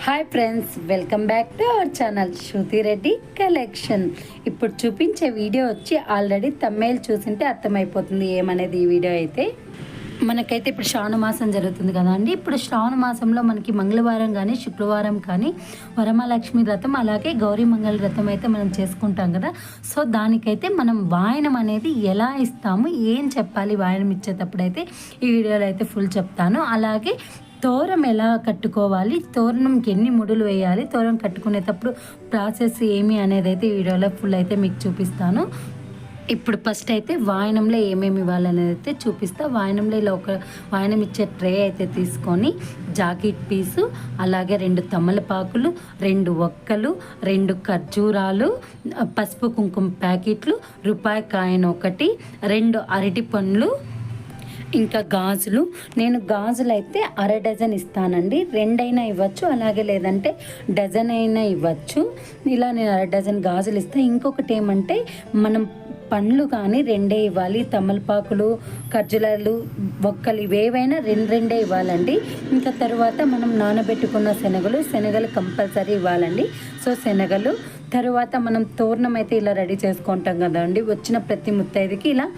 Hi friends, welcome back to our channel Shruti Reddy collection. ఇప్పుడు చూపించే video వచ్చి already తమ్మేలు చూసింటే అర్థమైపోతుంది ఏమనేది. ఈ వీడియో అయితే మనకైతే ఇప్పుడు శ్రావణ మాసం జరుగుతుంది కదా అండి. ఇప్పుడు శ్రావణ మాసంలో మనకి మంగళవారం కానీ శుక్రవారం కానీ వరమహాలక్ష్మి వ్రతం అలాగే గౌరీ మంగళ వ్రతం అయితే మనం చేసుకుంటాం కదా. సో దానికైతే మనం వాయనం అనేది ఎలా ఇస్తాము, ఏం చెప్పాలి వాయనం ఇచ్చేటప్పుడు అయితే ఈ వీడియోలో అయితే ఫుల్ చెప్తాను. అలాగే తోరం ఎలా కట్టుకోవాలి, తోరణంకి ఎన్ని ముడులు వేయాలి, తోరం కట్టుకునేటప్పుడు ప్రాసెస్ ఏమి అనేది అయితే ఈ వీడియోలో ఫుల్ అయితే మీకు చూపిస్తాను. ఇప్పుడు ఫస్ట్ అయితే వాయనంలో ఏమేమి ఇవ్వాలనేది అయితే చూపిస్తా. వాయనంలో ఇలా ఒక వాయనం ఇచ్చే ట్రే అయితే తీసుకొని జాకెట్ పీసు, అలాగే 2 తమలపాకులు, 2 ఒక్కలు, 2 ఖర్జూరాలు, పసుపు కుంకుమ ప్యాకెట్లు, రూపాయి కాయిన్ 1, 2 అరటి పండ్లు, ఇంకా గాజులు. నేను గాజులు అయితే 1/2 డజన్ ఇస్తానండి. 2 అయినా ఇవ్వచ్చు, అలాగే లేదంటే డజన్ అయినా ఇవ్వచ్చు. ఇలా నేను 1/2 డజన్ గాజులు ఇస్తాను. ఇంకొకటి ఏమంటే మనం పండ్లు కానీ 2 ఇవ్వాలి. తమలపాకులు, ఖర్జూరాలు, ఒక్కలు ఇవేవైనా 2 ఇవ్వాలండి. ఇంకా తర్వాత మనం నానబెట్టుకున్న శనగలు కంపల్సరీ ఇవ్వాలండి. సో శనగలు తర్వాత మనం తోరణం అయితే ఇలా రెడీ చేసుకుంటాం కదండి. వచ్చిన ప్రతి ముత్తైదుకి ఇలా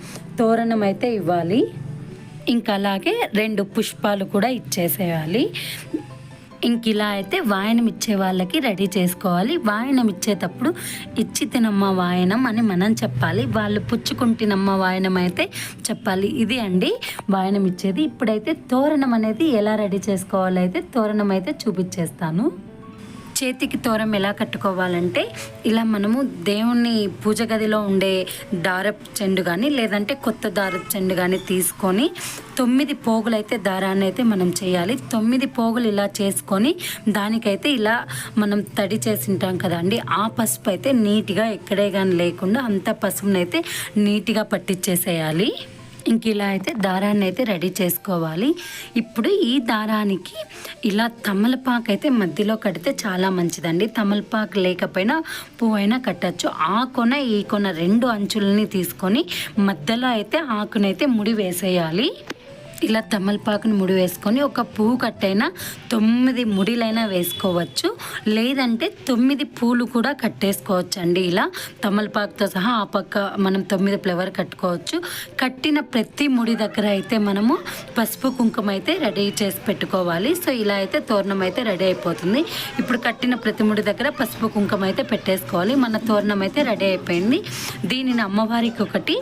తోరణం అయితే ఇవ్వాలి. ఇంకా అలాగే 2 పుష్పాలు కూడా ఇచ్చేసేయాలి. ఇంక ఇలా అయితే వాయనం ఇచ్చే వాళ్ళకి రెడీ చేసుకోవాలి. వాయనం ఇచ్చేటప్పుడు ఇచ్చి తినమ్మ వాయనం అని మనం చెప్పాలి, వాళ్ళు పుచ్చుకుంటున్నమ్మ వాయనం అయితే చెప్పాలి. ఇది అండి వాయనం ఇచ్చేది. ఇప్పుడైతే తోరణం అనేది ఎలా రెడీ చేసుకోవాలో అయితే తోరణం అయితే చూపించేస్తాను. చేతికి తోరం ఎలా కట్టుకోవాలంటే ఇలా మనము దేవుణ్ణి పూజ గదిలో ఉండే దారపు చెండు కానీ లేదంటే కొత్త దారపు చెండు కానీ తీసుకొని 9 పోగులు అయితే దారాన్ని అయితే మనం చేయాలి. 9 పోగులు ఇలా చేసుకొని దానికైతే ఇలా మనం తడి చేసి ఉంటాం కదండి, ఆ పసుపు అయితే నీట్గా ఎక్కడే కానీ లేకుండా అంత పసుపునైతే నీట్గా పట్టించేసేయాలి. ఇంక ఇలా అయితే దారాన్ని అయితే రెడీ చేసుకోవాలి. ఇప్పుడు ఈ దారానికి ఇలా తమలపాకు అయితే మధ్యలో కడితే చాలా మంచిదండి. తమలపాకు లేకపోయినా పువ్వు అయినా కట్టచ్చు. ఆ కొన ఈ కొన 2 అంచులని తీసుకొని మధ్యలో అయితే ఆకునైతే ముడి వేసేయాలి. ఇలా తమలపాకుని ముడి వేసుకొని ఒక పువ్వు కట్టైనా 9 ముడిలైనా వేసుకోవచ్చు, లేదంటే 9 పూలు కూడా కట్టేసుకోవచ్చు అండి. ఇలా తమలపాకుతో సహా ఆ పక్క మనం 9 ఫ్లవర్ కట్టుకోవచ్చు. కట్టిన ప్రతి ముడి దగ్గర అయితే మనము పసుపు కుంకుమ అయితే రెడీ చేసి పెట్టుకోవాలి. సో ఇలా అయితే తోరణం అయితే రెడీ అయిపోతుంది. ఇప్పుడు కట్టిన ప్రతి ముడి దగ్గర పసుపు కుంకుమ అయితే పెట్టేసుకోవాలి. మన తోరణం అయితే రెడీ అయిపోయింది. దీనిని అమ్మవారికి ఒకటి,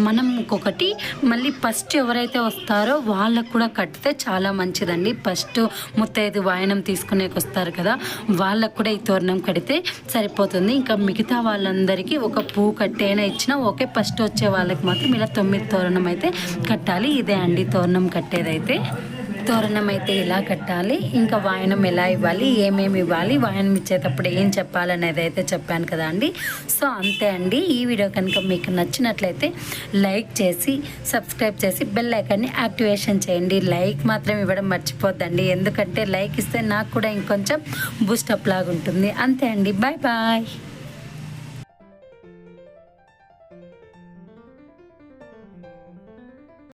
మనం ఇంకొకటి, మళ్ళీ ఫస్ట్ ఎవరైతే వస్తారో వాళ్ళకు కూడా కట్టితే చాలా మంచిదండి. ఫస్ట్ ముత్తైదు వాయనం తీసుకునేకి వస్తారు కదా, వాళ్ళకు కూడా ఈ తోరణం కడితే సరిపోతుంది. ఇంకా మిగతా వాళ్ళందరికీ ఒక పువ్వు కట్టైనా ఇచ్చినా ఓకే. ఫస్ట్ వచ్చే వాళ్ళకి మాత్రం ఇలా 9 తోరణం అయితే కట్టాలి. ఇదే అండి తోరణం కట్టేదైతే. తోరణం అయితే ఇలా కట్టాలి. ఇంకా వాయనం ఎలా ఇవ్వాలి, ఏమేమి ఇవ్వాలి, వాయనం ఇచ్చేటప్పుడు ఏం చెప్పాలనేది అయితే చెప్పాను కదా అండి. సో అంతే అండి. ఈ వీడియో కనుక మీకు నచ్చినట్లయితే లైక్ చేసి సబ్స్క్రైబ్ చేసి బెల్ ఐకాన్ని యాక్టివేషన్ చేయండి. లైక్ మాత్రం ఇవ్వడం మర్చిపోద్దండి, ఎందుకంటే లైక్ ఇస్తే నాకు కూడా ఇంకొంచెం బూస్టప్ లాగా ఉంటుంది. అంతే అండి. Bye bye.